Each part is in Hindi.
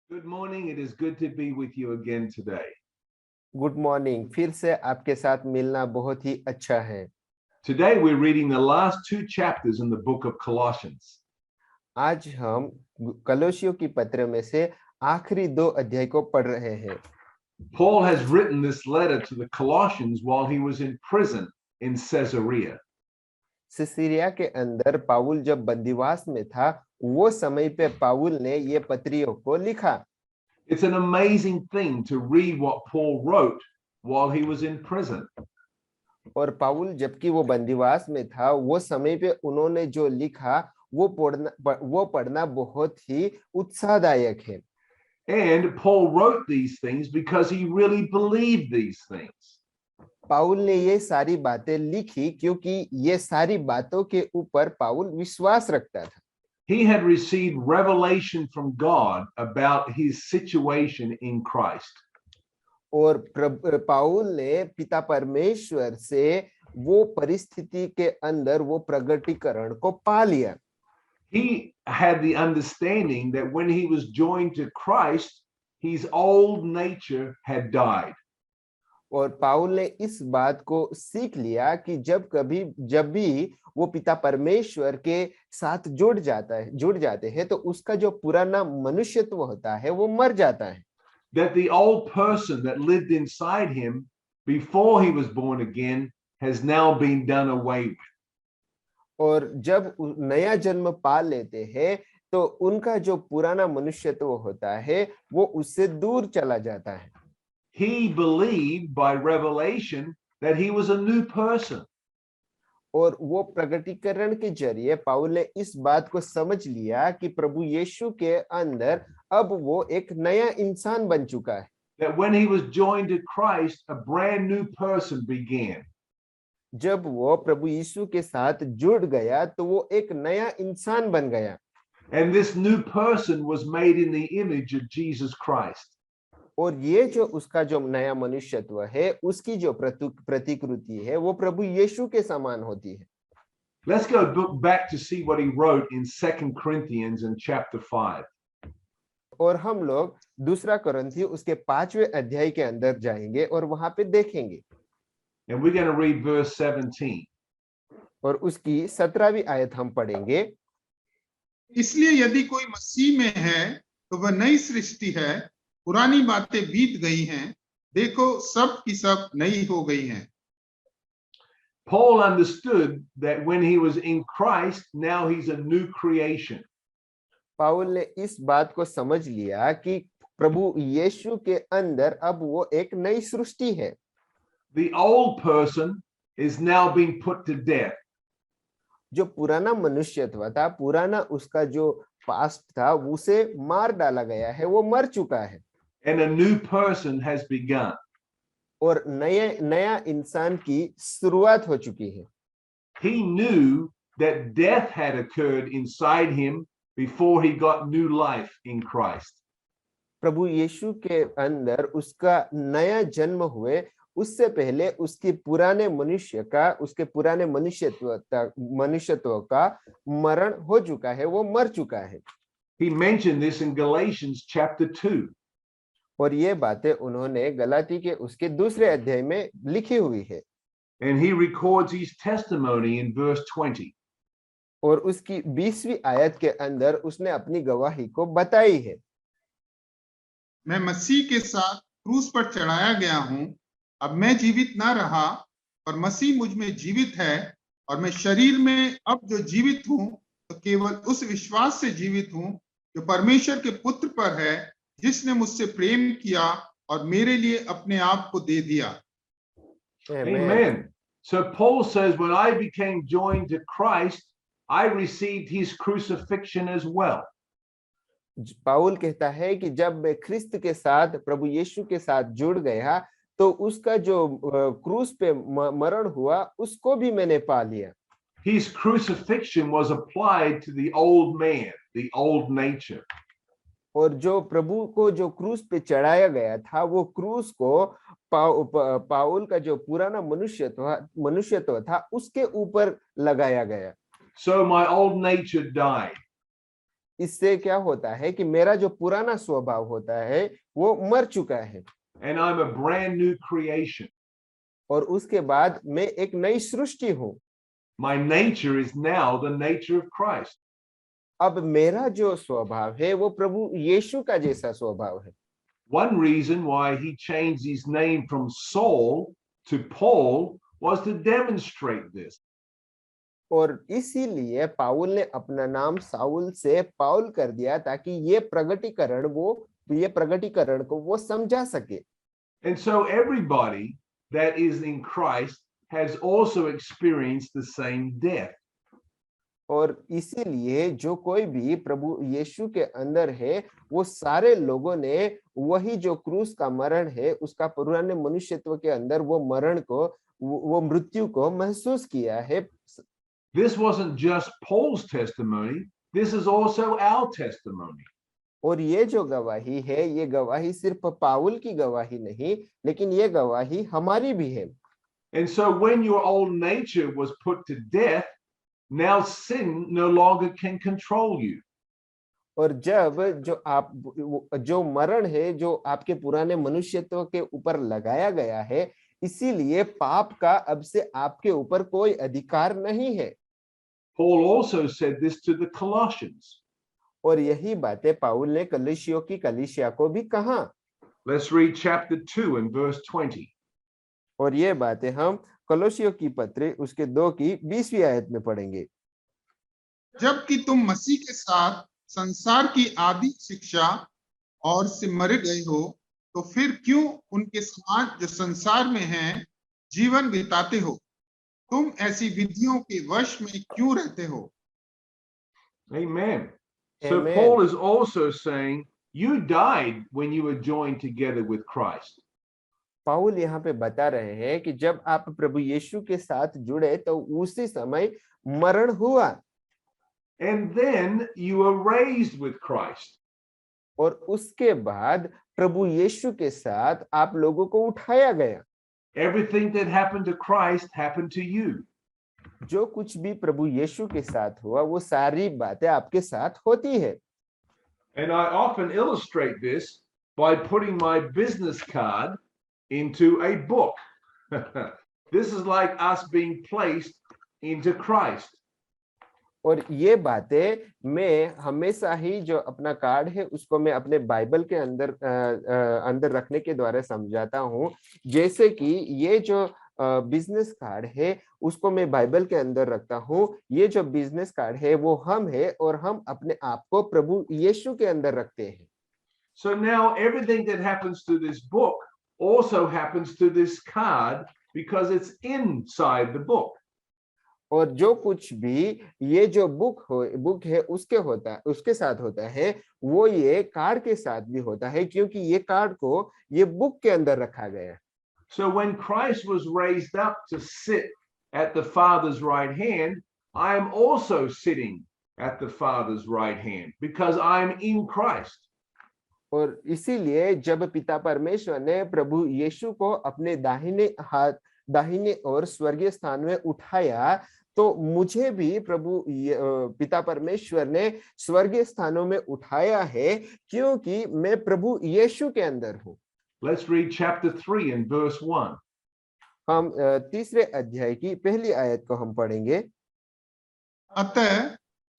Good morning. It is good to be with you again today. Good morning. फिर से आपके साथ मिलना बहुत ही अच्छा है। Today we're reading the last two chapters in the book of Colossians. आज हम कलोसियों की पत्र में से आखिरी 2 अध्याय को पढ़ रहे हैं। Paul has written this letter to the Colossians while he was in prison in Caesarea. Sicilia के अंदर पाउल जब बंदीवास में था, वो समय पे पाउल ने ये पत्रियों को लिखा। It's an amazing thing to read what Paul wrote while he was in prison. और पाउल जबकि वो बंदीवास में था, वो समय पे उन्होंने जो लिखा वो पढ़ना बहुत ही उत्साहदायक है। And Paul wrote these things because he really believed these things. पाउल ने ये सारी बातें लिखी क्योंकि ये सारी बातों के ऊपर पाउल विश्वास रखता था। He had received revelation from God about his situation in Christ. और पाउल ने पिता परमेश्वर से वो परिस्थिति के अंदर वो प्रगटीकरण को पा लिया। He had the understanding that when he was joined to Christ, his old nature had died. और पाउल ने इस बात को सीख लिया कि जब भी वो पिता परमेश्वर के साथ जुड़ जाते हैं तो उसका जो पुराना मनुष्यत्व होता है वो मर जाता है। That the old person that lived inside him before he was born again has now been done away with. और जब नया जन्म पा लेते हैं तो उनका जो पुराना मनुष्यत्व होता है वो उससे दूर चला जाता है। He believed by revelation that he was a new person. और वो प्रगटीकरण के जरिए पाउल ने इस बात को समझ लिया कि प्रभु यीशु के अंदर अब वो एक नया इंसान बन चुका है। That when he was joined to Christ, a brand new person began. जब वो प्रभु यीशु के साथ जुड़ गया तो वो एक नया इंसान बन गया। And this new person was made in the image of Jesus Christ. और ये जो उसका जो नया मनुष्यत्व है उसकी जो प्रतिकृति है वो प्रभु यीशु के समान होती है। Let's go back to see what he wrote in 2 Corinthians in chapter 5. और हम लोग दूसरा कुरिन्थी उसके 5वें अध्याय के अंदर जाएंगे और वहां पे देखेंगे। And we're going to read verse 17. और उसकी 17वीं आयत हम पढ़ेंगे। इसलिए यदि कोई मसीह में है तो वह नई सृष्टि है, पुरानी बातें बीत गई हैं, देखो सब की सब नई हो गई हैं। Paul understood that when he was in Christ, now he's a new creation. पाउल ने इस बात को समझ लिया कि प्रभु यीशु के अंदर अब वो एक नई सृष्टि है। The old person is now being put to death. जो पुराना मनुष्यत्व था, पुराना उसका जो पास्ट था, उसे मार डाला गया है, वो मर चुका है। And a new person has begun. और नया इंसान की शुरुआत हो चुकी है। He knew that death had occurred inside him before he got new life in Christ. प्रभु यीशु के अंदर उसका नया जन्म हुए उससे पहले उसके पुराने मनुष्यत्व का मरण हो चुका है, वो मर चुका है। He mentioned this in Galatians chapter 2. और ये बातें उन्होंने गलाती के उसके दूसरे अध्याय में लिखी हुई है। And he records his testimony in verse 20. और उसकी 20वीं आयत के अंदर उसने अपनी गवाही को बताई है। मैं मसीह के साथ क्रूस पर चढ़ाया गया हूं, अब मैं जीवित ना रहा और मसीह मुझ में जीवित है, और मैं शरीर में अब जो जीवित हूं तो केवल उस विश्वास से जीवित हूं जो परमेश्वर के पुत्र पर है, जिसने मुझसे प्रेम किया और मेरे लिए अपने आप को दे दिया। Amen. So Paul says, when I became joined to Christ, I received his crucifixion as well. पाउल कहता है कि जब मैं ख्रिस्त के साथ प्रभु यीशु के साथ जुड़ गया तो उसका जो क्रूस पे मरण हुआ उसको भी मैंने पा लिया। His crucifixion was applied to the old man, the old nature. और जो प्रभु को जो क्रूस पे चढ़ाया गया था वो क्रूस को पाउल का जो पुराना मनुष्यत्व था उसके ऊपर लगाया गया। So my old nature died. इससे क्या होता है कि मेरा जो पुराना स्वभाव होता है वो मर चुका है and I'm a brand new creation. और उसके बाद मैं एक नई सृष्टि हूँ। My nature is now the nature of Christ. अब मेरा जो स्वभाव है वो प्रभु यीशु का जैसा स्वभाव है। One reason why he changed his name from Saul to Paul was to demonstrate this. और इसीलिए पाउल ने अपना नाम साउल से पाउल कर दिया ताकि ये प्रगटीकरण को वो समझा सके। And so everybody that is in Christ has also experienced the same death. और इसीलिए जो कोई भी प्रभु यीशु के अंदर है वो सारे लोगों ने वही जो क्रूस का मरण है उसका पुराने मनुष्यत्व के अंदर वो मरण को वो मृत्यु को महसूस किया है। This wasn't just Paul's testimony, this is also our testimony. और ये जो गवाही है ये गवाही सिर्फ पाउल की गवाही नहीं लेकिन ये गवाही हमारी भी है। And so when your old nature was put to death, now sin no longer can control you. और जब जो मरण है जो आपके पुराने मनुष्यत्व के ऊपर लगाया गया है इसीलिए पाप का अब से आपके ऊपर कोई अधिकार नहीं है। Paul also said this to the Colossians. और यही बातें पाउल ने कलीसियों की कलीसिया को भी कहा। Let's read chapter 2 and verse 20. और ये बातें हम कलोसियों की पत्री उसके 2 की 20वीं आयत में पढ़ेंगे। जबकि तुम मसीह के साथ संसार की आदि शिक्षा और से मर गए हो तो फिर क्यों उनके समान जो संसार में हैं जीवन बिताते हो? तुम ऐसी विधियों के वश में क्यों रहते हो? Amen. So Amen. Paul is also saying you died when you were joined together with Christ. पाउल यहाँ पे बता रहे हैं कि जब आप प्रभु यीशु के साथ जुड़े तो उसी समय मरण हुआ। And then you were raised with Christ. और उसके बाद प्रभु यीशु के साथ आप लोगों को उठाया गया। Everything that happened to Christ happened to you. जो कुछ भी प्रभु यीशु के साथ हुआ वो सारी बातें आपके साथ होती है। And I often illustrate this by putting my business card into a book. This is like us being placed into Christ. और ये बातें मैं हमेशा ही जो अपना कार्ड है उसको मैं अपने बाइबल के अंदर रखने के द्वारा समझाता हूँ। जैसे कि ये जो बिजनेस कार्ड है उसको मैं बाइबल के अंदर रखता हूँ। ये जो बिजनेस कार्ड है वो हम है और हम अपने आप को प्रभु यीशु के अंदर रखते हैं। So now everything that happens to this book also happens to this card because it's inside the book. और जो कुछ भी ये जो बुक है उसके साथ होता है वो ये कार्ड के साथ भी होता है क्योंकि ये कार्ड को ये बुक के अंदर रखा गया। So when Christ was raised up to sit at the Father's right hand, I am also sitting at the Father's right hand because I'm in Christ. और इसीलिए जब पिता परमेश्वर ने प्रभु यीशु को अपने दाहिने और स्वर्गीय स्थान में उठाया तो मुझे भी पिता परमेश्वर ने स्वर्गीय स्थानों में उठाया है क्योंकि मैं प्रभु यीशु के अंदर हूँ। Let's read chapter 3 and verse 1. हम 3 अध्याय की पहली आयत को हम पढ़ेंगे। अतः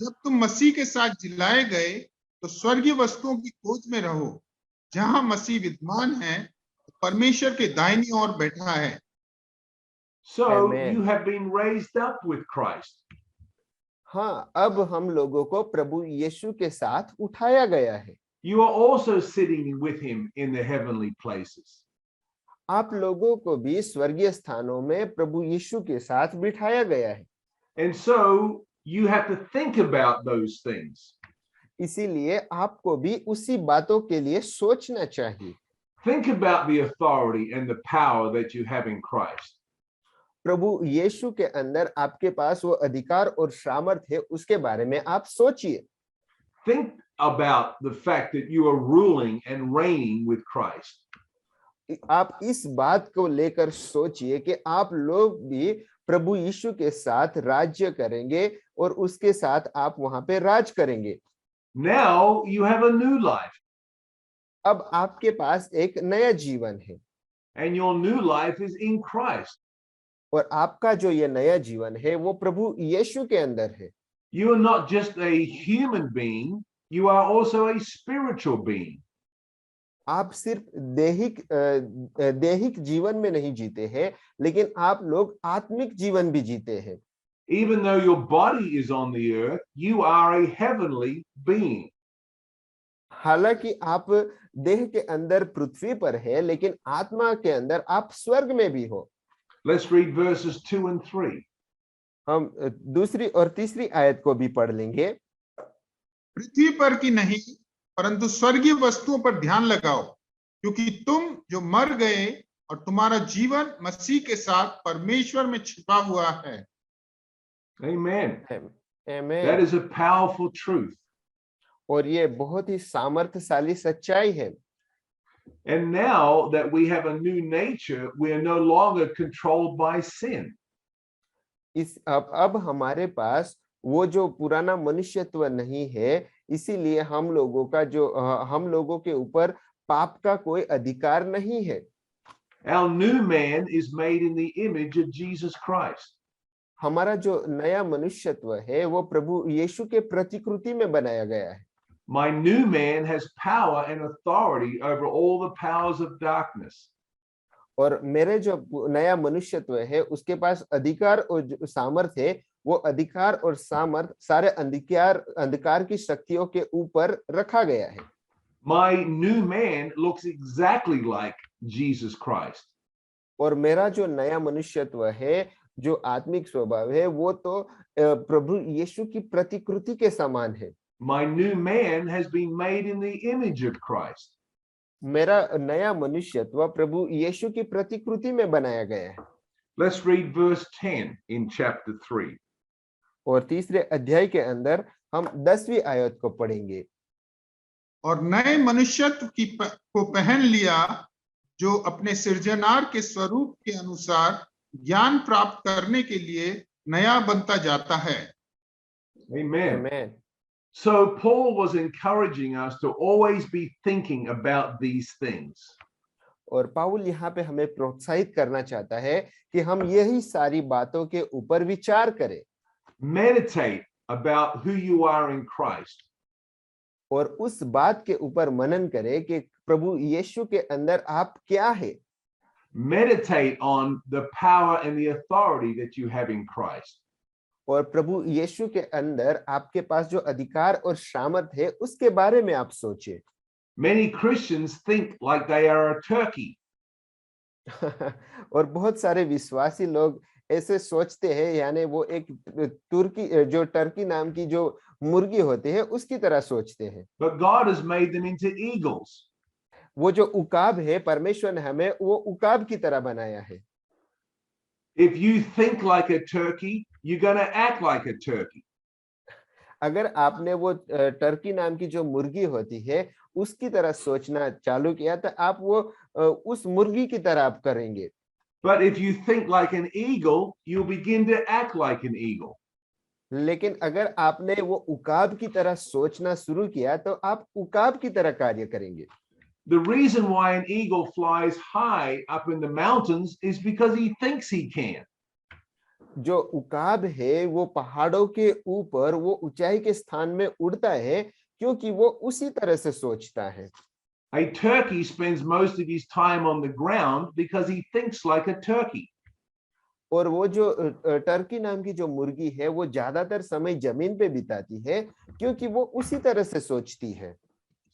जब तुम मसीह के साथ जिलाए गए तो स्वर्गीय वस्तुओं की खोज में रहो जहां मसीह विद्यमान है परमेश्वर के दाहिनी ओर बैठा है। So Amen. you have been raised up with Christ. हाँ, अब हम लोगों को प्रभु यीशु के साथ उठाया गया है। You are also sitting with him in the heavenly places. आप लोगों को भी स्वर्गीय स्थानों में प्रभु यीशु के साथ बिठाया गया है। And so you have to think about those things. इसीलिए आपको भी उसी बातों के लिए सोचना चाहिए। Think about the authority and the power that you have in Christ. प्रभु यीशु के अंदर आपके पास वो अधिकार और सामर्थ्य है उसके बारे में आप सोचिए। Think about the fact that you are ruling and reigning with Christ. आप इस बात को लेकर सोचिए कि आप लोग भी प्रभु यीशु के साथ राज्य करेंगे और उसके साथ आप वहां पे राज करेंगे। Now you have a new life, अब आपके पास एक नया जीवन है and your new life is in Christ. और आपका जो ये नया जीवन है वो प्रभु यीशु के अंदर है। You are not just a human being, you are also a spiritual being. आप सिर्फ दैहिक जीवन में नहीं जीते हैं, लेकिन आप लोग आत्मिक जीवन भी जीते हैं। Even though your body is on the earth, you are a heavenly being. हालांकि आप देह के अंदर पृथ्वी पर है, लेकिन आत्मा के अंदर आप स्वर्ग में भी हो। Let's read verses 2 and 3. हम दूसरी और तीसरी आयत को भी पढ़ लेंगे। पृथ्वी पर की नहीं, परंतु स्वर्गीय वस्तुओं पर ध्यान लगाओ, क्योंकि तुम जो मर गए और तुम्हारा जीवन मसीह के साथ परमेश्वर में छिपा हुआ है। Amen. आमीन। That is a powerful truth. और ये बहुत ही सामर्थ्यशाली सच्चाई है। And now that we have a new nature, we are no longer controlled by sin. अब हमारे पास वो जो पुराना मनुष्यत्व नहीं है, इसीलिए हम लोगों के ऊपर पाप का कोई अधिकार नहीं है। Our new man is made in the image of Jesus Christ. हमारा जो नया मनुष्यत्व है वो प्रभु यीशु के प्रतिकृति में बनाया गया है। My new man has power and authority over all the powers of darkness. और मेरे जो नया मनुष्यत्व है उसके पास अधिकार और सामर्थ्य है, वो अधिकार और सामर्थ्य सारे अंधकार की शक्तियों के ऊपर रखा गया है। My new man looks exactly like Jesus Christ. और मेरा जो नया मनुष्यत्व है, जो आत्मिक स्वभाव है, वो तो प्रभु यीशु की प्रतिकृति के समान है। My new man has been made in the image of Christ. मेरा नया मनुष्यत्व प्रभु यीशु की प्रतिकृति में बनाया गया है। Let's read verse 10 in chapter 3. और तीसरे अध्याय के अंदर हम 10वीं आयत को पढ़ेंगे। और नए मनुष्यत्व को पहन लिया, जो अपने सृजनहार के स्वरूप के अनुसार ज्ञान प्राप्त करने के लिए नया बनता जाता है। Amen. आमीन। So Paul was encouraging us to always be thinking about these things. और पाउल यहाँ पे हमें प्रोत्साहित करना चाहता है कि हम यही सारी बातों के ऊपर विचार करें। Meditate about who you are in Christ. और उस बात के ऊपर मनन करें कि प्रभु यीशु के अंदर आप क्या है। Meditate on the power and the authority that you have in Christ. और प्रभु यीशु के अंदर आपके पास जो अधिकार और सामर्थ्य है उसके बारे में आप सोचें। Many Christians think like they are a turkey. और बहुत सारे विश्वासी लोग ऐसे सोचते हैं, यानी वो एक टर्की नाम की जो मुर्गी होती है उसकी तरह सोचते हैं। But God has made them into eagles. वो जो उकाब है, परमेश्वर ने हमें वो उकाब की तरह बनाया है। If you think like a turkey, you're going to act like a turkey. अगर आपने वो टर्की नाम की जो मुर्गी होती है उसकी तरह सोचना चालू किया तो आप वो उस मुर्गी की तरह आप करेंगे। But if you think like an eagle, you'll begin to act like an eagle. लेकिन अगर आपने वो उकाब की तरह सोचना शुरू किया तो आप उकाब की तरह कार्य करेंगे। The reason why an eagle flies high up in the mountains is because he thinks he can. जो उकाब है वो पहाड़ों के ऊपर वो ऊंचाई के स्थान में उड़ता है क्योंकि वो उसी तरह से सोचता है। A turkey spends most of his time on the ground because he thinks like a turkey. और वो जो टर्की नाम की जो मुर्गी है वो ज्यादातर समय जमीन पे बिताती है क्योंकि वो उसी तरह से सोचती है।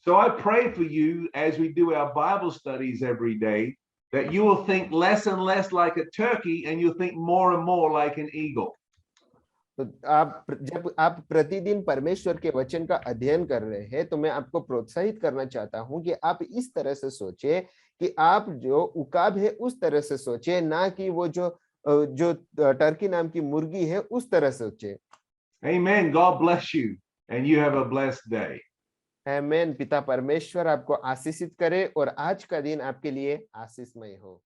So I pray for you as we do our Bible studies every day that you will think less and less like a turkey and you'll think more and more like an eagle. तो जब आप प्रतिदिन परमेश्वर के वचन का अध्ययन कर रहे हैं तो मैं आपको प्रोत्साहित करना चाहता हूं कि आप इस तरह से सोचें कि आप जो उकाब है उस तरह से सोचें, ना कि वो जो टर्की नाम की मुर्गी है उस तरह से सोचें। Amen. God bless you and you have a blessed day. आमीन। पिता परमेश्वर आपको आशीषित करे और आज का दिन आपके लिए आशीषमय हो।